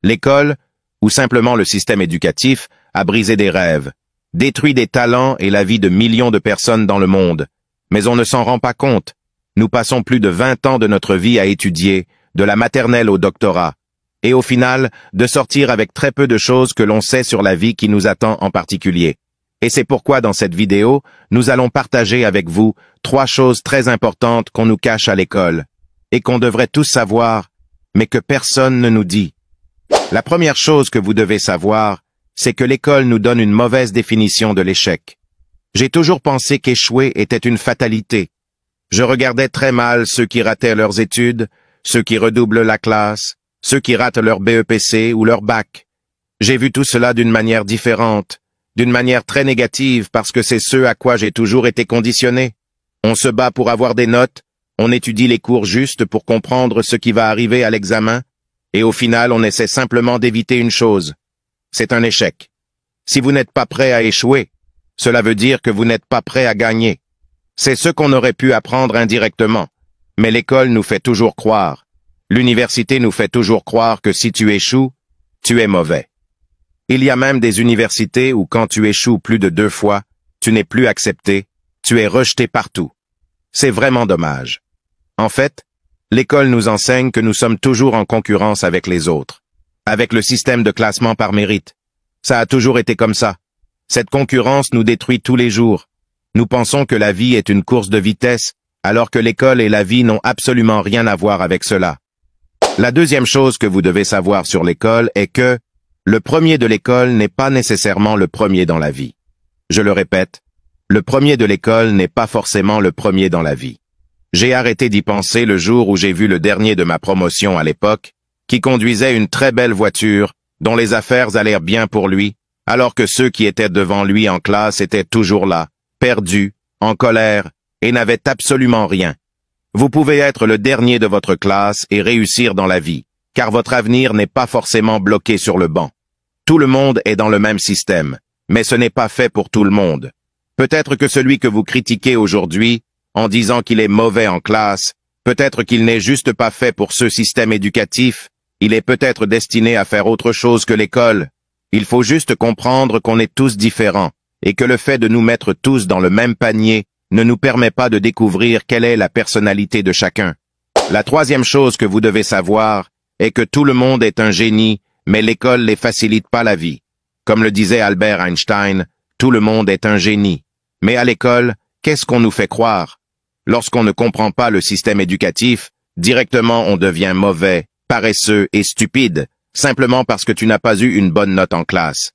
L'école, ou simplement le système éducatif, a brisé des rêves, détruit des talents et la vie de millions de personnes dans le monde. Mais on ne s'en rend pas compte. Nous passons plus de 20 ans de notre vie à étudier, de la maternelle au doctorat, et au final, de sortir avec très peu de choses que l'on sait sur la vie qui nous attend en particulier. Et c'est pourquoi dans cette vidéo, nous allons partager avec vous 3 choses très importantes qu'on nous cache à l'école, et qu'on devrait tous savoir, mais que personne ne nous dit. La première chose que vous devez savoir, c'est que l'école nous donne une mauvaise définition de l'échec. J'ai toujours pensé qu'échouer était une fatalité. Je regardais très mal ceux qui rataient leurs études, ceux qui redoublent la classe, ceux qui ratent leur BEPC ou leur bac. J'ai vu tout cela d'une manière différente, d'une manière très négative parce que c'est ce à quoi j'ai toujours été conditionné. On se bat pour avoir des notes, on étudie les cours justes pour comprendre ce qui va arriver à l'examen, et au final on essaie simplement d'éviter une chose. C'est un échec. Si vous n'êtes pas prêt à échouer, cela veut dire que vous n'êtes pas prêt à gagner. C'est ce qu'on aurait pu apprendre indirectement, mais l'école nous fait toujours croire. L'université nous fait toujours croire que si tu échoues, tu es mauvais. Il y a même des universités où quand tu échoues plus de 2 fois, tu n'es plus accepté, tu es rejeté partout. C'est vraiment dommage. En fait, l'école nous enseigne que nous sommes toujours en concurrence avec les autres, avec le système de classement par mérite. Ça a toujours été comme ça. Cette concurrence nous détruit tous les jours. Nous pensons que la vie est une course de vitesse, alors que l'école et la vie n'ont absolument rien à voir avec cela. La deuxième chose que vous devez savoir sur l'école est que le premier de l'école n'est pas nécessairement le premier dans la vie. Je le répète, le premier de l'école n'est pas forcément le premier dans la vie. J'ai arrêté d'y penser le jour où j'ai vu le dernier de ma promotion à l'époque, qui conduisait une très belle voiture, dont les affaires allèrent bien pour lui, alors que ceux qui étaient devant lui en classe étaient toujours là, perdus, en colère, et n'avaient absolument rien. Vous pouvez être le dernier de votre classe et réussir dans la vie, car votre avenir n'est pas forcément bloqué sur le banc. Tout le monde est dans le même système, mais ce n'est pas fait pour tout le monde. Peut-être que celui que vous critiquez aujourd'hui, en disant qu'il est mauvais en classe, peut-être qu'il n'est juste pas fait pour ce système éducatif, il est peut-être destiné à faire autre chose que l'école. Il faut juste comprendre qu'on est tous différents, et que le fait de nous mettre tous dans le même panier ne nous permet pas de découvrir quelle est la personnalité de chacun. La troisième chose que vous devez savoir est que tout le monde est un génie, mais l'école ne facilite pas la vie. Comme le disait Albert Einstein, tout le monde est un génie. Mais à l'école, qu'est-ce qu'on nous fait croire? Lorsqu'on ne comprend pas le système éducatif, directement on devient mauvais, paresseux et stupide, simplement parce que tu n'as pas eu une bonne note en classe.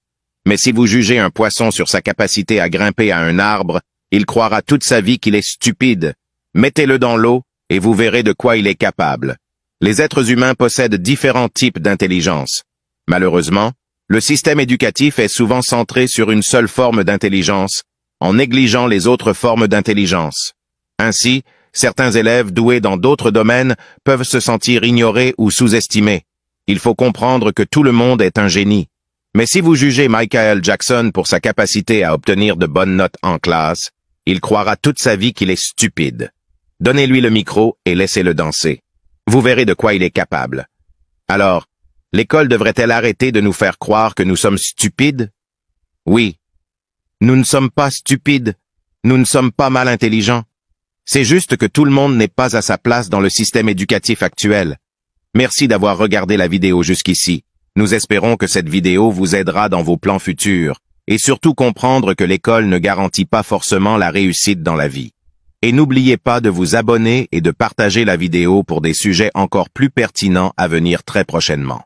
Mais si vous jugez un poisson sur sa capacité à grimper à un arbre, il croira toute sa vie qu'il est stupide. Mettez-le dans l'eau et vous verrez de quoi il est capable. Les êtres humains possèdent différents types d'intelligence. Malheureusement, le système éducatif est souvent centré sur une seule forme d'intelligence, en négligeant les autres formes d'intelligence. Ainsi, certains élèves doués dans d'autres domaines peuvent se sentir ignorés ou sous-estimés. Il faut comprendre que tout le monde est un génie. Mais si vous jugez Michael Jackson pour sa capacité à obtenir de bonnes notes en classe, il croira toute sa vie qu'il est stupide. Donnez-lui le micro et laissez-le danser. Vous verrez de quoi il est capable. Alors, l'école devrait-elle arrêter de nous faire croire que nous sommes stupides? Oui. Nous ne sommes pas stupides. Nous ne sommes pas mal intelligents. C'est juste que tout le monde n'est pas à sa place dans le système éducatif actuel. Merci d'avoir regardé la vidéo jusqu'ici. Nous espérons que cette vidéo vous aidera dans vos plans futurs, et surtout comprendre que l'école ne garantit pas forcément la réussite dans la vie. Et n'oubliez pas de vous abonner et de partager la vidéo pour des sujets encore plus pertinents à venir très prochainement.